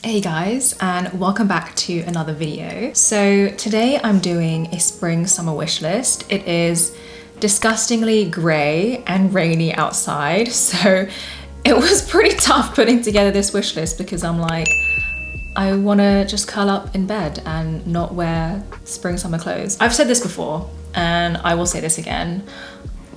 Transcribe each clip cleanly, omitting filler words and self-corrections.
Hey guys, and welcome back to another video. So today I'm doing a spring summer wish list. It is disgustingly grey and rainy outside, so it was pretty tough putting together this wish list because I'm like, I want to just curl up in bed and not wear spring summer clothes. I've said this before and I will say this again.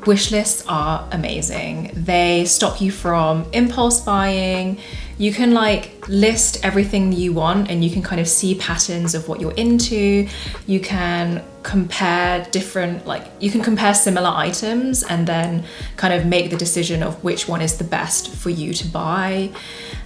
Wish lists are amazing. They stop you from impulse buying. You can like list everything you want and you can kind of see patterns of what you're into. You can compare similar items and then kind of make the decision of which one is the best for you to buy.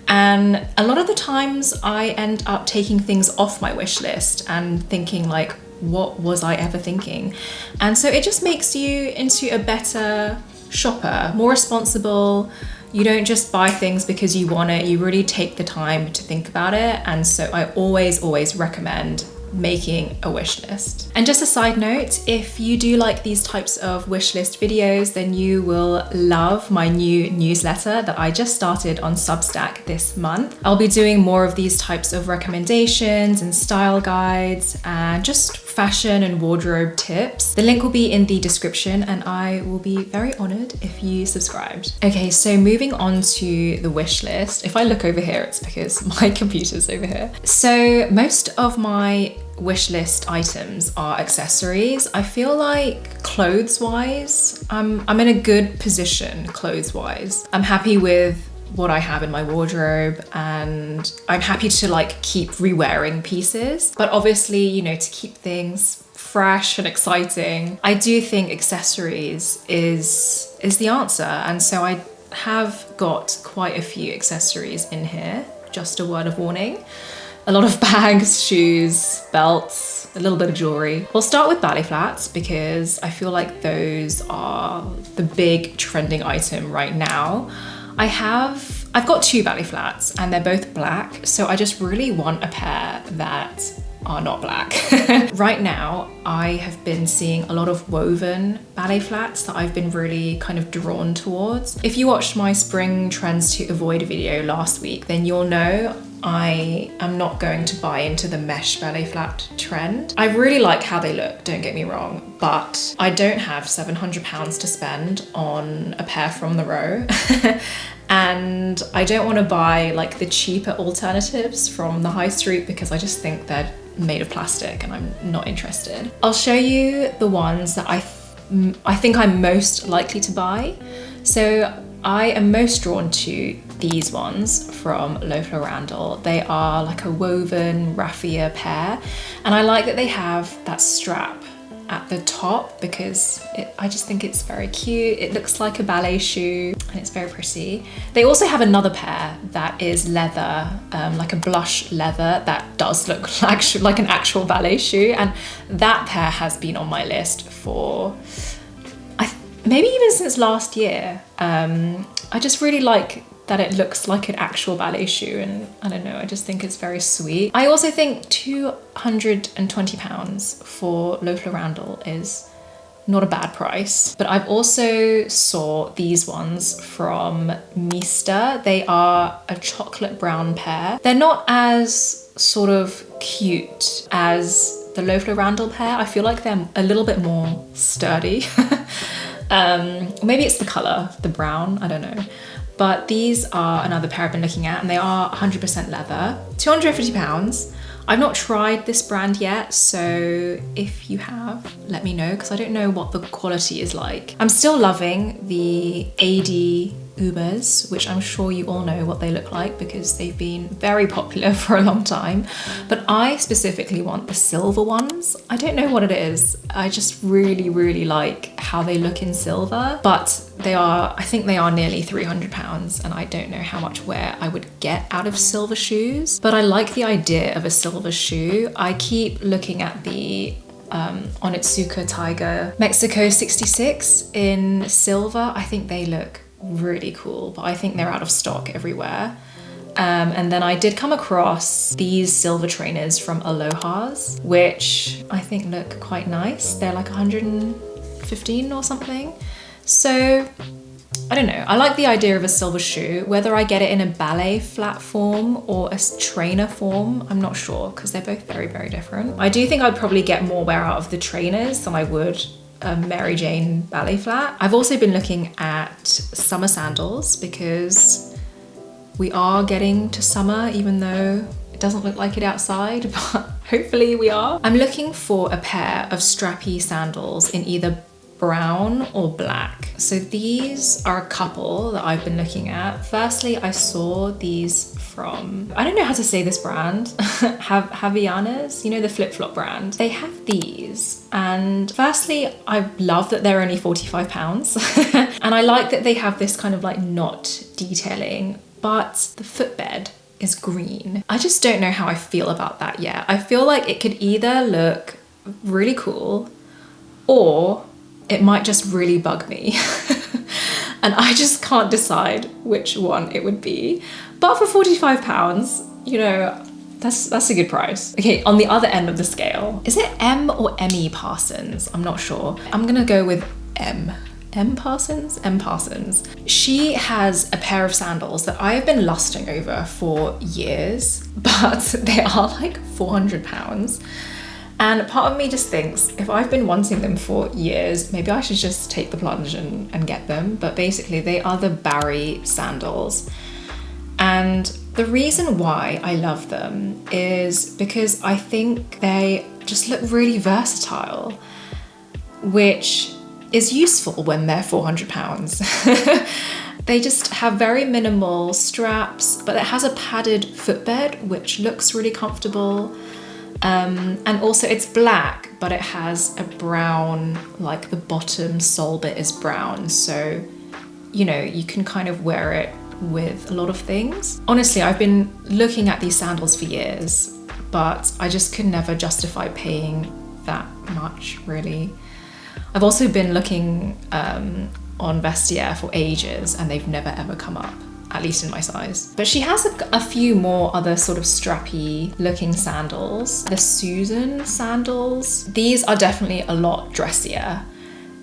And a lot of the times I end up taking things off my wish list and thinking like, what was I ever thinking? And so it just makes you into a better shopper, more responsible. You don't just buy things because you want it, you really take the time to think about it. And so I always recommend making a wish list. And just a side note, if you do like these types of wish list videos, then you will love my new newsletter that I just started on Substack this month. I'll be doing more of these types of recommendations and style guides and just fashion and wardrobe tips. The link will be in the description and I will be very honored if you subscribed. Okay, so moving on to the wish list. If I look over here, it's because my computer's over here. So most of my wish list items are accessories. I feel like clothes-wise, I'm in a good position clothes-wise. I'm happy with what I have in my wardrobe and I'm happy to like keep re-wearing pieces. But obviously, you know, to keep things fresh and exciting, I do think accessories is the answer. And so I have got quite a few accessories in here, just a word of warning. A lot of bags, shoes, belts, a little bit of jewelry. We'll start with ballet flats because I feel like those are the big trending item right now. I've got two ballet flats and they're both black, so I just really want a pair that are not black. Right now, I have been seeing a lot of woven ballet flats that I've been really kind of drawn towards. If you watched my spring trends to avoid video last week, then you'll know I am not going to buy into the mesh ballet flat trend. I really like how they look, don't get me wrong, but I don't have £700 to spend on a pair from the row. And I don't want to buy like the cheaper alternatives from the high street because I just think they're made of plastic and I'm not interested. I'll show you the ones that I think I'm most likely to buy. So I am most drawn to these ones from Loke. They are like a woven raffia pair and I like that they have that strap at the top because I just think it's very cute. It looks like a ballet shoe and it's very pretty. They also have another pair that is leather, like a blush leather that does look like an actual ballet shoe, and that pair has been on my list for maybe even since last year. I just really like that it looks like an actual ballet shoe and I don't know, I just think it's very sweet. I also think £220 for Loke is not a bad price, but I've also saw these ones from Mista. They are a chocolate brown pair. They're not as sort of cute as the Loke pair. I feel like they're a little bit more sturdy. Maybe it's the color, the brown, I don't know. But these are another pair I've been looking at and they are 100% leather, £250. I've not tried this brand yet, so if you have, let me know because I don't know what the quality is like. I'm still loving the AD Ubers, which I'm sure you all know what they look like because they've been very popular for a long time. But I specifically want the silver ones. I don't know what it is. I just really like how they look in silver, but I think they are nearly £300 and I don't know how much wear I would get out of silver shoes, but I like the idea of a silver shoe. I keep looking at the Onitsuka Tiger Mexico 66 in silver. I think they look really cool, but I think they're out of stock everywhere. And then I did come across these silver trainers from Aloha's, which I think look quite nice. They're like 115 or something. So I don't know. I like the idea of a silver shoe. Whether I get it in a ballet flat form or a trainer form, I'm not sure, because they're both very, very different. I do think I'd probably get more wear out of the trainers than I would a Mary Jane ballet flat. I've also been looking at summer sandals because we are getting to summer, even though it doesn't look like it outside, but hopefully we are. I'm looking for a pair of strappy sandals in either brown or black. So these are a couple that I've been looking at. Firstly, I saw these from, I don't know how to say this brand, Havaianas, you know, the flip-flop brand. They have these, and firstly, I love that they're only £45. And I like that they have this kind of like knot detailing, but the footbed is green. I just don't know how I feel about that yet. I feel like it could either look really cool or it might just really bug me. And I just can't decide which one it would be. But for £45, you know, that's a good price. Okay, on the other end of the scale, is it M or Emmy Parsons? I'm not sure. I'm gonna go with M. M Parsons? M Parsons. She has a pair of sandals that I have been lusting over for years, but they are like £400. And part of me just thinks, if I've been wanting them for years, maybe I should just take the plunge and get them. But basically, they are the Barry sandals. And the reason why I love them is because I think they just look really versatile, which is useful when they're £400. They just have very minimal straps, but it has a padded footbed, which looks really comfortable. And also it's black, but it has a brown, like the bottom sole bit is brown. So, you know, you can kind of wear it with a lot of things. Honestly, I've been looking at these sandals for years, but I just could never justify paying that much, really. I've also been looking on Vestiaire for ages, and they've never ever come up, at least in my size. But she has a few more other sort of strappy looking sandals. The Susan sandals. These are definitely a lot dressier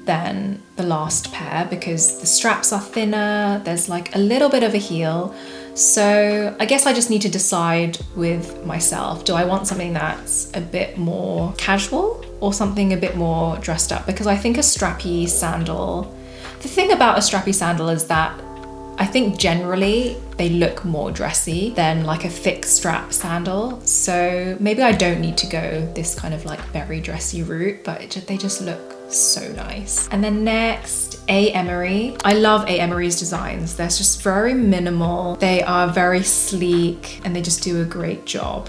than the last pair because the straps are thinner, there's like a little bit of a heel. So I guess I just need to decide with myself, do I want something that's a bit more casual or something a bit more dressed up? Because I think a strappy sandal, the thing about a strappy sandal is that I think generally they look more dressy than like a thick strap sandal. So maybe I don't need to go this kind of like very dressy route, but they just look so nice. And then next, A. Emery. I love A. Emery's designs. They're just very minimal. They are very sleek and they just do a great job.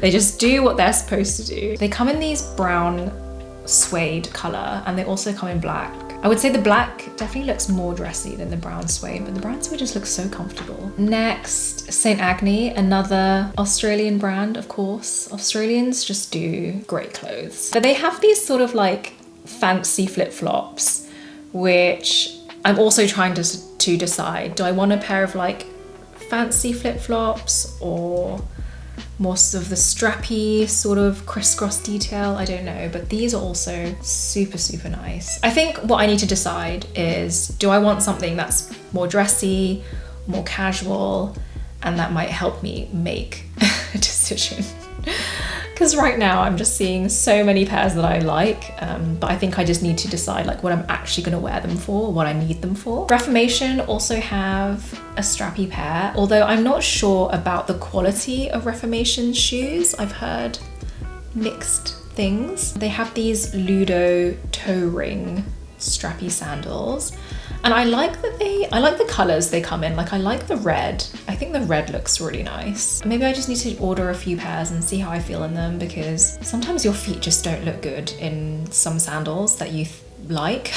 They just do what they're supposed to do. They come in these brown suede color and they also come in black. I would say the black definitely looks more dressy than the brown suede, but the brown suede just looks so comfortable. Next, St. Agni, another Australian brand, of course. Australians just do great clothes. But they have these sort of like fancy flip-flops, which I'm also trying to decide. Do I want a pair of like fancy flip-flops or more sort of the strappy sort of crisscross detail? I don't know, but these are also super, super nice. I think what I need to decide is, do I want something that's more dressy, more casual, and that might help me make a decision. Because right now I'm just seeing so many pairs that I like, but I think I just need to decide like what I'm actually gonna wear them for, what I need them for. Reformation also have a strappy pair, although I'm not sure about the quality of Reformation's shoes. I've heard mixed things. They have these Ludo toe ring strappy sandals. And I like the colors they come in. Like I like the red. I think the red looks really nice. Maybe I just need to order a few pairs and see how I feel in them, because sometimes your feet just don't look good in some sandals that you like.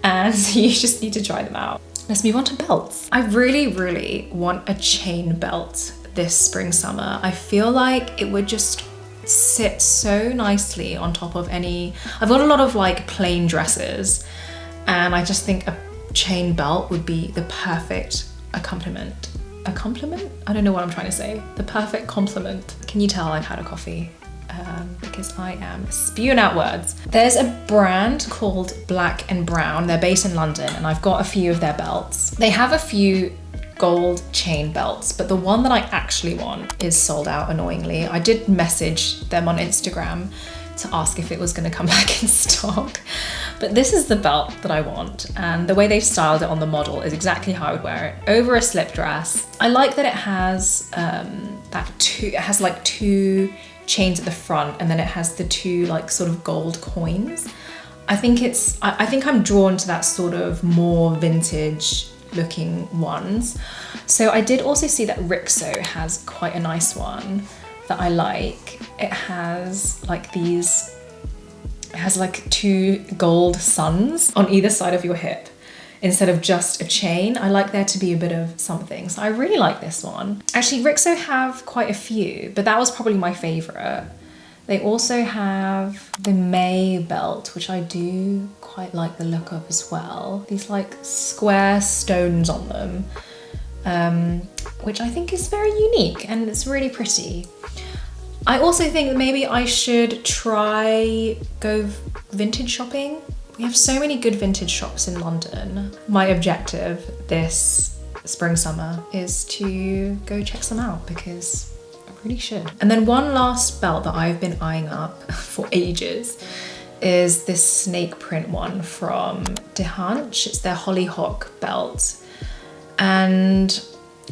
And you just need to try them out. Let's move on to belts. I really, really want a chain belt this spring, summer. I feel like it would just sit so nicely on top of any, I've got a lot of like plain dresses, and I just think a chain belt would be the perfect accompaniment. A compliment? I don't know what I'm trying to say. The perfect complement. Can you tell I've had a coffee? because I am spewing out words. There's a brand called Black and Brown. They're based in London and I've got a few of their belts. They have a few gold chain belts, but the one that I actually want is sold out, annoyingly. I did message them on Instagram to ask if it was going to come back in stock, but this is the belt that I want, and the way they've styled it on the model is exactly how I would wear it over a slip dress. I like that it has it has like two chains at the front, and then it has the two like sort of gold coins. I think I'm drawn to that sort of more vintage looking ones. So I did also see that Rixo has quite a nice one that I like. It has like two gold suns on either side of your hip instead of just a chain. I like there to be a bit of something. So I really like this one. Actually, Rixo have quite a few, but that was probably my favorite. They also have the May belt, which I do quite like the look of as well. These like square stones on them, which I think is very unique and it's really pretty. I also think that maybe I should try go vintage shopping. We have so many good vintage shops in London. My objective this spring summer is to go check some out because I really should. And then one last belt that I've been eyeing up for ages is this snake print one from De Hunch. It's their Hollyhock belt. And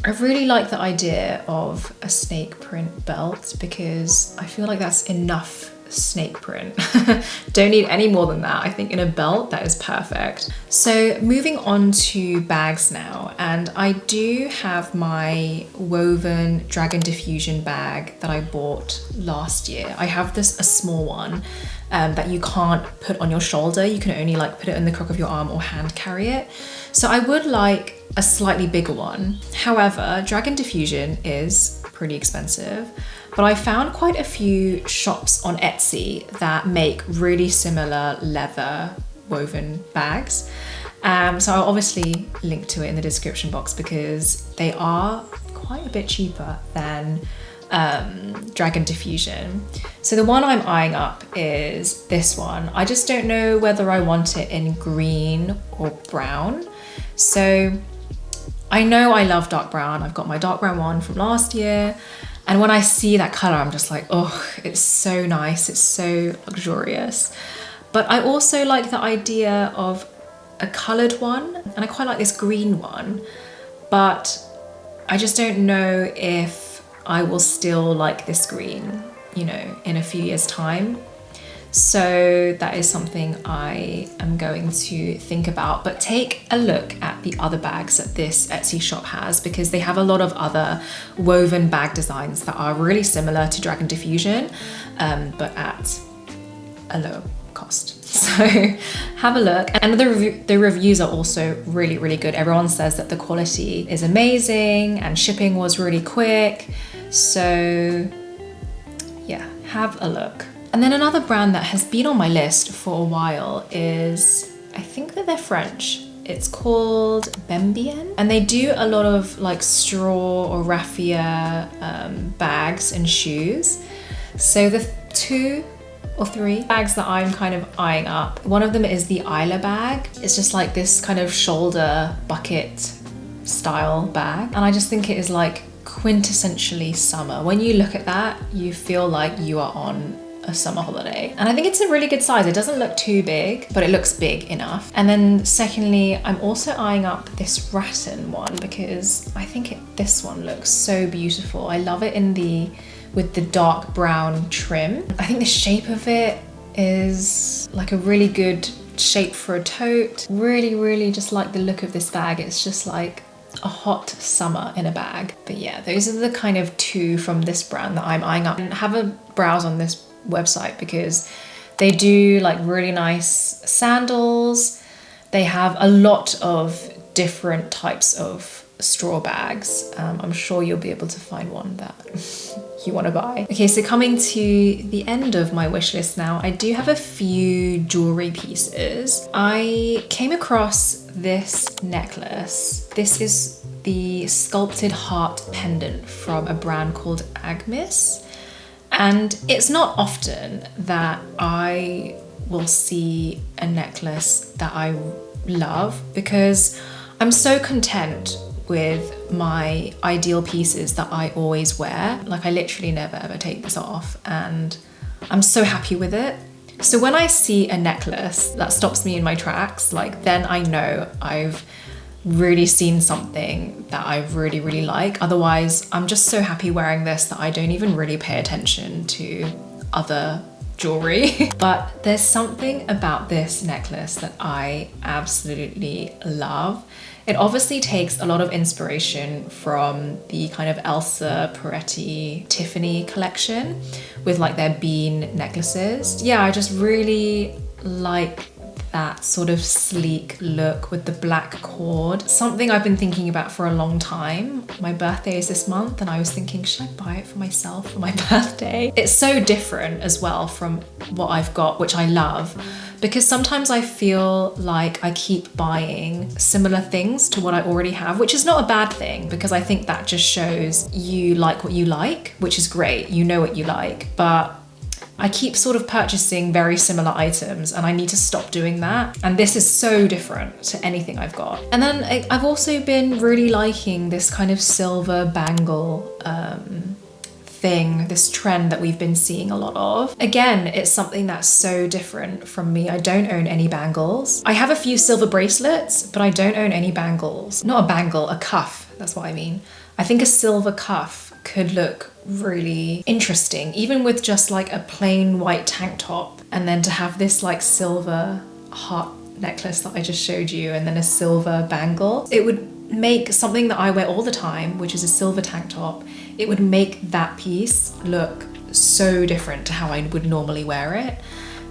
I really like the idea of a snake print belt because I feel like that's enough snake print. Don't need any more than that. I think in a belt that is perfect. So moving on to bags now, and I do have my woven Dragon Diffusion bag that I bought last year. I have a small one that you can't put on your shoulder. You can only like put it in the crook of your arm or hand carry it. So I would like a slightly bigger one. However, Dragon Diffusion is pretty expensive, but I found quite a few shops on Etsy that make really similar leather woven bags. So I'll obviously link to it in the description box because they are quite a bit cheaper than Dragon Diffusion. So the one I'm eyeing up is this one. I just don't know whether I want it in green or brown. So I know I love dark brown. I've got my dark brown one from last year. And when I see that color, I'm just like, oh, it's so nice. It's so luxurious. But I also like the idea of a colored one. And I quite like this green one. But I just don't know if I will still like this green, you know, in a few years' time. So that is something I am going to think about, but take a look at the other bags that this Etsy shop has because they have a lot of other woven bag designs that are really similar to Dragon Diffusion, but at a low cost. So have a look. And the reviews are also really, really good. Everyone says that the quality is amazing and shipping was really quick. So yeah, have a look. And then another brand that has been on my list for a while is, I think that they're French. It's called Bembien. And they do a lot of like straw or raffia bags and shoes. So the 2 or 3 bags that I'm kind of eyeing up, one of them is the Isla bag. It's just like this kind of shoulder bucket style bag. And I just think it is like quintessentially summer. When you look at that, you feel like you are on a summer holiday. And I think it's a really good size. It doesn't look too big, but it looks big enough. And then secondly, I'm also eyeing up this rattan one because I think this one looks so beautiful. I love it with the dark brown trim. I think the shape of it is like a really good shape for a tote. Really, really just like the look of this bag. It's just like a hot summer in a bag. But yeah, those are the kind of 2 from this brand that I'm eyeing up. And have a browse on this website because they do like really nice sandals. They have a lot of different types of straw bags. I'm sure you'll be able to find one that you want to buy. Okay, so coming to the end of my wish list now, I do have a few jewelry pieces. I came across this necklace. This is the sculpted heart pendant from a brand called Agnes. And it's not often that I will see a necklace that I love, because I'm so content with my ideal pieces that I always wear. Like, I literally never ever take this off, and I'm so happy with it. So when I see a necklace that stops me in my tracks, like, then I know I've really seen something that I really, really like. Otherwise, I'm just so happy wearing this that I don't even really pay attention to other jewelry. But there's something about this necklace that I absolutely love. It obviously takes a lot of inspiration from the kind of Elsa Peretti Tiffany collection with like their bean necklaces. Yeah, I just really like that sort of sleek look with the black cord. Something I've been thinking about for a long time. My birthday is this month and I was thinking, should I buy it for myself for my birthday? It's so different as well from what I've got, which I love, because sometimes I feel like I keep buying similar things to what I already have, which is not a bad thing, because I think that just shows you like what you like, which is great. You know what you like, but I keep sort of purchasing very similar items, and I need to stop doing that. And this is so different to anything I've got. And then I've also been really liking this kind of silver bangle thing, this trend that we've been seeing a lot of. Again, it's something that's so different from me. I don't own any bangles. I have a few silver bracelets, but I don't own any bangles. Not a bangle, a cuff, that's what I mean. I think a silver cuff could look really interesting, even with just like a plain white tank top, and then to have this like silver heart necklace that I just showed you, and then a silver bangle. It would make something that I wear all the time, which is a silver tank top, it would make that piece look so different to how I would normally wear it.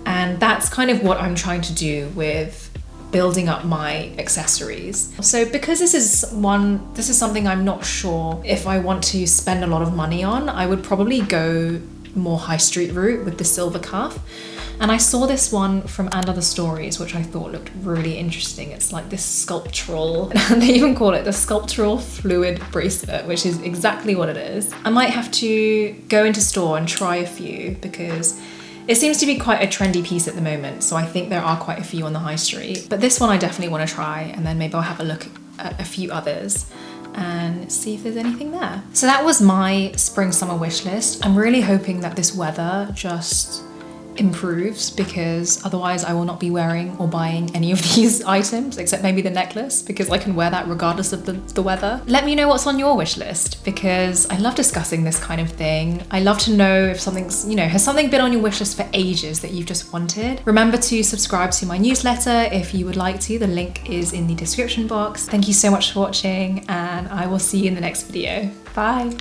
And that's kind of what I'm trying to do with building up my accessories. So because this is something I'm not sure if I want to spend a lot of money on, I would probably go more high street route with the silver cuff. And I saw this one from And Other Stories, which I thought looked really interesting. It's like this sculptural, and they even call it the sculptural fluid bracelet, which is exactly what it is. I might have to go into store and try a few, because it seems to be quite a trendy piece at the moment, so I think there are quite a few on the high street. But this one I definitely want to try, and then maybe I'll have a look at a few others and see if there's anything there. So that was my spring summer wish list. I'm really hoping that this weather just improves, because otherwise I will not be wearing or buying any of these items, except maybe the necklace, because I can wear that regardless of the weather. Let me know what's on your wish list, because I love discussing this kind of thing. I love to know if something's, has something been on your wish list for ages that you've just wanted. Remember to subscribe to my newsletter if you would like to. The link is in the description box. Thank you so much for watching, and I will see you in the next video. Bye.